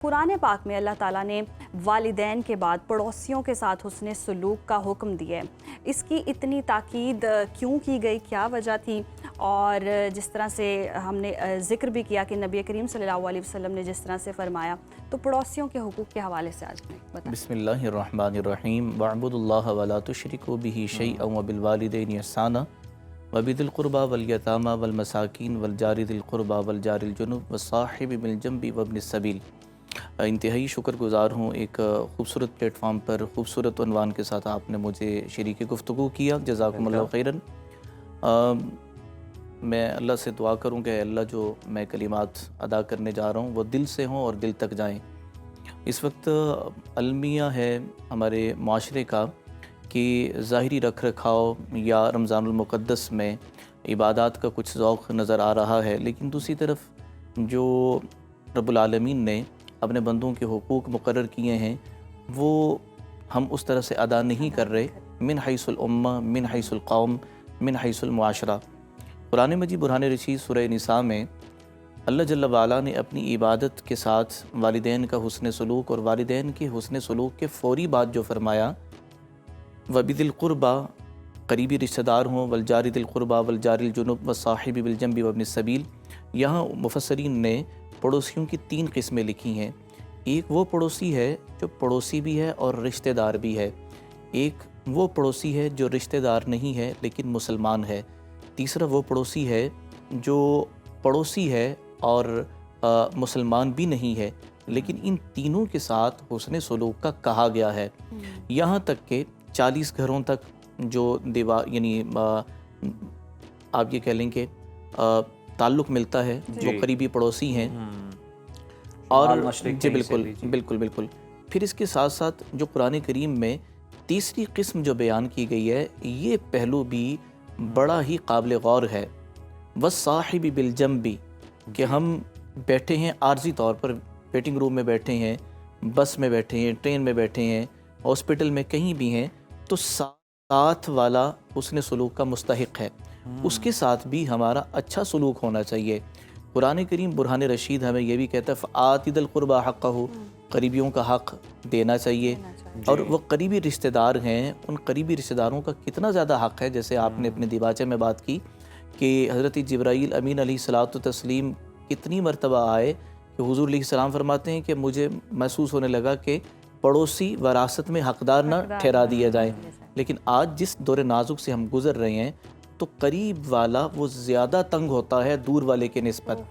कुरान पाक में अल्लाह ताला ने वालिदैन के बाद पड़ोसियों के साथ हुस्न सलूक का हुक्म दिया है। इसकी इतनी ताकीद क्यों की गई, क्या वजह थी? और जिस तरह से हमने ज़िक्र भी किया कि नबी करीम सल्लल्लाहु अलैहि वसल्लम ने जिस तरह से फरमाया, तो पड़ोसियों के हुकूक़ के हवाले से आज बताएं। बिस्मिल्लाहिर्रहमानिर्रहीम वअब्दुल्लाह वला तुशरिकू बिही शैअन व बिल वालिदैनि ihसाना व बिदिल क़ुरबा वल यतामा वल मसाकीन वल जारि दिल क़ुरबा वल जारिल जुनुब व साहिबि बिल जंबि व इब्निस सबील। इंतहाई शुक्रगुज़ार हूँ, एक ख़ूबसूरत प्लेटफार्म पर ख़ूबसूरत उन्वान के साथ आपने मुझे शरीक गुफ्तगू किया। जज़ाकुमुल्लाह खैरन। मैं अल्लाह से दुआ करूँ कि अल्लाह जो मैं कलिमात अदा करने जा रहा हूँ वो दिल से हों और दिल तक जाएँ। इस वक्त अलमिया है हमारे माशरे का कि ज़ाहिरी रख रखाव या रमज़ानुल मुक़द्दस में इबादत का कुछ ज़ौक़ नज़र आ रहा है, लेकिन दूसरी तरफ जो रब्बुल आलमीन ने अपने बंदों के हुकूक़ मुकर्रर किए हैं वो हम उस तरह से अदा नहीं कर रहे। मिन हैसुल उम्मा, मिन हैसुल कौम, मिन हैसुल मुआशरा। कुरान मजीद बुरहान रशीद सूरह निसा में अल्लाह जल्ल वाला ने अपनी इबादत के साथ वालिदैन का हुस्न सलूक और वालिदैन के हुस्न सलूक के फ़ौरी बाद जो फरमाया वबिदिल क़ुरबा, करीबी रिश्तेदार हों, वल जारि दिल क़ुरबा वल जारिल जुनुब व साहिबि बिल जंबि व इब्निस सबील। यहाँ मुफस्सरीन ने पड़ोसियों की 3 किस्में लिखी हैं। एक वो पड़ोसी है जो पड़ोसी भी है और रिश्तेदार भी है। एक वो पड़ोसी है जो रिश्तेदार नहीं है लेकिन मुसलमान है। तीसरा वो पड़ोसी है जो पड़ोसी है और मुसलमान भी नहीं है, लेकिन इन तीनों के साथ हुस्न सलूक का कहा गया है। यहाँ तक कि 40 घरों तक जो दीवार यानी आप ये कह लें कि ताल्लुक़ मिलता है जो करीबी पड़ोसी हैं। और जी बिल्कुल। फिर इसके साथ साथ जो कुरान करीम में तीसरी किस्म जो बयान की गई है, ये पहलू भी बड़ा ही काबिल गौर है। वस्साहिबि बिल जंबि, कि हम बैठे हैं आर्जी तौर पर, वेटिंग रूम में बैठे हैं, बस में बैठे हैं, ट्रेन में बैठे हैं, हॉस्पिटल में कहीं भी हैं, तो साथ वाला हुस्न सलूक का मुस्तहिक है, उसके साथ भी हमारा अच्छा सलूक होना चाहिए। कुरान करीम बुरहान रशीद हमें यह भी कहता है फ़आतिदल क़ुरबा हक़्क़हु, करीबियों का हक़ देना चाहिए। और वो करीबी रिश्तेदार हैं, उन करीबी रिश्तेदारों का कितना ज़्यादा हक़ है। जैसे आपने अपने दिबाचे में बात की कि हज़रत जिब्राईल अमीन अलैहिस्सलातु तस्लीम कितनी मरतबा आए कि हुज़ूर अलैहिस्सलाम फरमाते हैं कि मुझे महसूस होने लगा कि पड़ोसी वरासत में हक़दार ना ठहरा दिया जाए। लेकिन आज जिस दौर नाजुक से हम गुज़र रहे हैं तो करीब वाला वो ज़्यादा तंग होता है दूर वाले के निस्बत,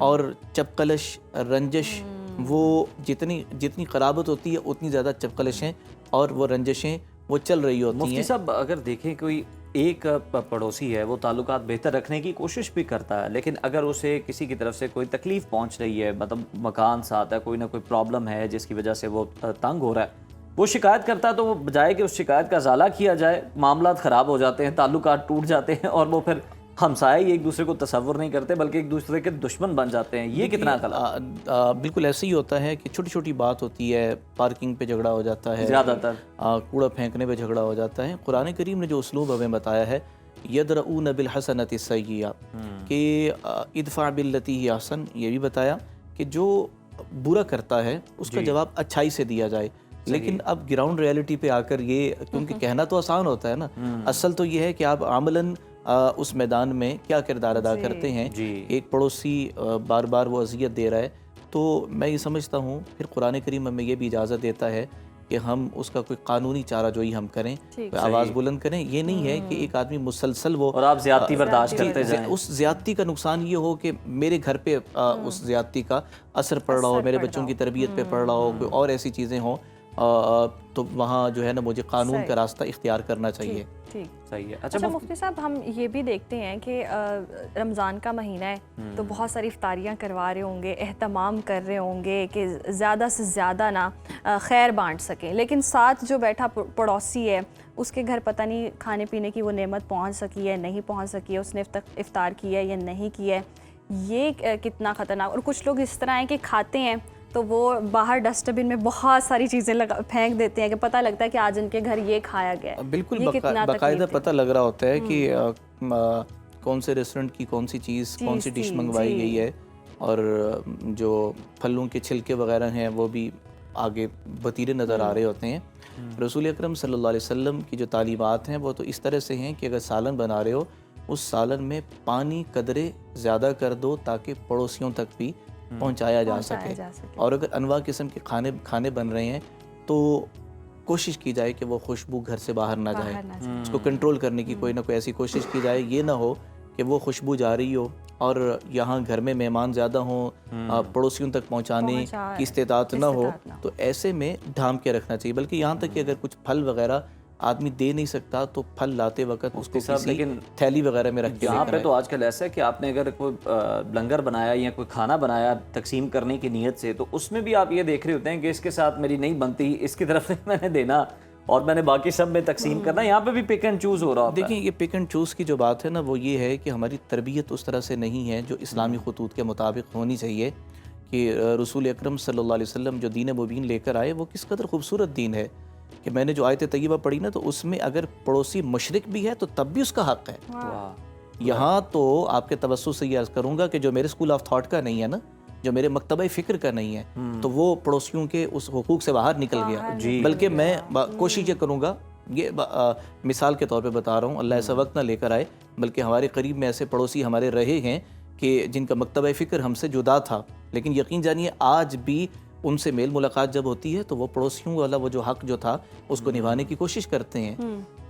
और चपकलश रंजिश वो जितनी क़राबत होती है उतनी ज़्यादा चपकलशें और वो रंजिशें वो चल रही होती हैं। मुफ्ती साहब, अगर देखें कोई एक पड़ोसी है वो ताल्लुकात बेहतर रखने की कोशिश भी करता है, लेकिन अगर उसे किसी की तरफ से कोई तकलीफ़ पहुंच रही है, मतलब मकान साथ है, कोई ना कोई प्रॉब्लम है जिसकी वजह से वो तंग हो रहा है, वो शिकायत करता है, तो वो बजाय कि उस शिकायत का ज़ाला किया जाए, मामलात ख़राब हो जाते हैं, ताल्लुकात टूट जाते हैं और वो फिर हमसाए एक दूसरे को तसव्वुर नहीं करते बल्कि एक दूसरे के दुश्मन बन जाते हैं। ये कितना गलत? बिल्कुल ऐसे ही होता है कि छोटी छोटी बात होती है, पार्किंग पे झगड़ा हो जाता है, ज़्यादातर कूड़ा फेंकने पे झगड़ा हो जाता है। कुरान करीम ने जो उसलूब हमें बताया है यदरऊन बिल हसनति सय्यिआ, कि इदफा बिल्लती ही अहसन, ये भी बताया कि जो बुरा करता है उसका जवाब अच्छाई से दिया जाए। लेकिन अब ग्राउंड रियलिटी पे आकर ये, क्योंकि कहना तो आसान होता है ना, असल तो ये है कि आप आमलन उस मैदान में क्या किरदार अदा करते हैं। एक पड़ोसी बार बार वो अजियत दे रहा है, तो मैं ये समझता हूँ फिर कुरान करीम हमें ये भी इजाज़त देता है कि हम उसका कोई कानूनी चारा जोई हम करें, आवाज़ बुलंद करें। ये नहीं है कि एक आदमी मुसलसल वो और आप ज़्यादती बर्दाश्त करते जाएं। उस ज़्यादती का नुकसान ये हो कि मेरे घर पे उस ज़्यादती का असर पड़ रहा हो, मेरे बच्चों की तरबियत पे पड़ रहा हो, कोई और ऐसी चीज़ें हों, तो वहाँ जो है ना मुझे कानून का रास्ता इख्तियार करना चाहिए। ठीक, सही है। अच्छा मुफ्ती साहब, हम ये भी देखते हैं कि रमज़ान का महीना है तो बहुत सारी इफ्तारियाँ करवा रहे होंगे, एहतमाम कर रहे होंगे कि ज़्यादा से ज़्यादा ना खैर बांट सकें, लेकिन साथ जो बैठा पड़ोसी है उसके घर पता नहीं खाने पीने की वो नेमत पहुँच सकी है, नहीं पहुँच सकी है, उसने इफ्तार किया है या नहीं किया है, ये कितना ख़तरनाक। और कुछ लोग इस तरह हैं कि खाते हैं तो वो बाहर डस्टबिन में बहुत सारी चीज़ें फेंक देते हैं कि पता लगता है कि आज इनके घर ये खाया गया है। बिल्कुल बाकायदा पता लग रहा होता है कि कौन से रेस्टोरेंट की कौन सी चीज़, कौन सी डिश मंगवाई गई है, اور جو پھلوں کے چھلکے وغیرہ ہیں وہ بھی آگے بتیرے نظر آ رہے ہوتے ہیں۔ رسول اکرم صلی اللہ علیہ وسلم کی جو تعلیمات ہیں وہ تو اس طرح سے ہیں کہ اگر سالن بنا رہے ہو اس سالن میں پانی قدرے زیادہ کر دو تاکہ پڑوسیوں تک بھی پہنچایا جا سکے، اور اگر انواع قسم کے کھانے بن رہے ہیں تو کوشش کی جائے کہ وہ خوشبو گھر سے باہر نہ جائے، اس کو کنٹرول کرنے کی کوئی نہ کوئی ایسی کوشش کی جائے، یہ نہ ہو کہ وہ خوشبو جا رہی ہو اور یہاں گھر میں مہمان زیادہ ہوں، پڑوسیوں تک پہنچانے کی استطاعت نہ ہو، تو ایسے میں ڈھانپ کے رکھنا چاہیے۔ بلکہ یہاں تک کہ اگر کچھ پھل وغیرہ آدمی دے نہیں سکتا تو پھل لاتے وقت اس کو کسی تھیلی وغیرہ میں رکھ کے یہاں پہ تو آج کل ایسا ہے کہ آپ نے اگر کوئی لنگر بنایا یا کوئی کھانا بنایا تقسیم کرنے کی نیت سے، تو اس میں بھی آپ یہ دیکھ رہے ہوتے ہیں کہ اس کے ساتھ میری نہیں بنتی، اس کی طرف سے میں نے دینا اور میں نے باقی سب میں تقسیم کرنا، یہاں پہ بھی پک اینڈ چوز ہو رہا ہوتا ہے۔ دیکھیں یہ پک اینڈ چوز کی جو بات ہے نا وہ یہ ہے کہ ہماری تربیت اس طرح سے نہیں ہے جو اسلامی خطوط کے مطابق ہونی چاہیے، کہ رسول اکرم صلی اللہ علیہ وسلم جو دین مبین لے کر آئے وہ کس قدر خوبصورت دین ہے، کہ میں نے جو آیت طیبہ پڑھی نا تو اس میں اگر پڑوسی مشرک بھی ہے تو تب بھی اس کا حق ہے۔ یہاں تو آپ کے توسط سے یہ عرض کروں گا کہ جو میرے اسکول آف تھاٹ کا نہیں ہے نا، جو میرے مکتبہ فکر کا نہیں ہے، تو وہ پڑوسیوں کے اس حقوق سے باہر نکل گیا۔ بلکہ میں کوشش یہ کروں گا، یہ مثال کے طور پہ بتا رہا ہوں، اللہ ایسا وقت نہ لے کر آئے، بلکہ ہمارے قریب میں ایسے پڑوسی ہمارے رہے ہیں کہ جن کا مکتبہ فکر ہم سے جدا تھا، لیکن یقین جانیے آج بھی ان سے میل ملاقات جب ہوتی ہے تو وہ پڑوسیوں والا وہ جو حق جو تھا اس کو نبھانے کی کوشش کرتے ہیں۔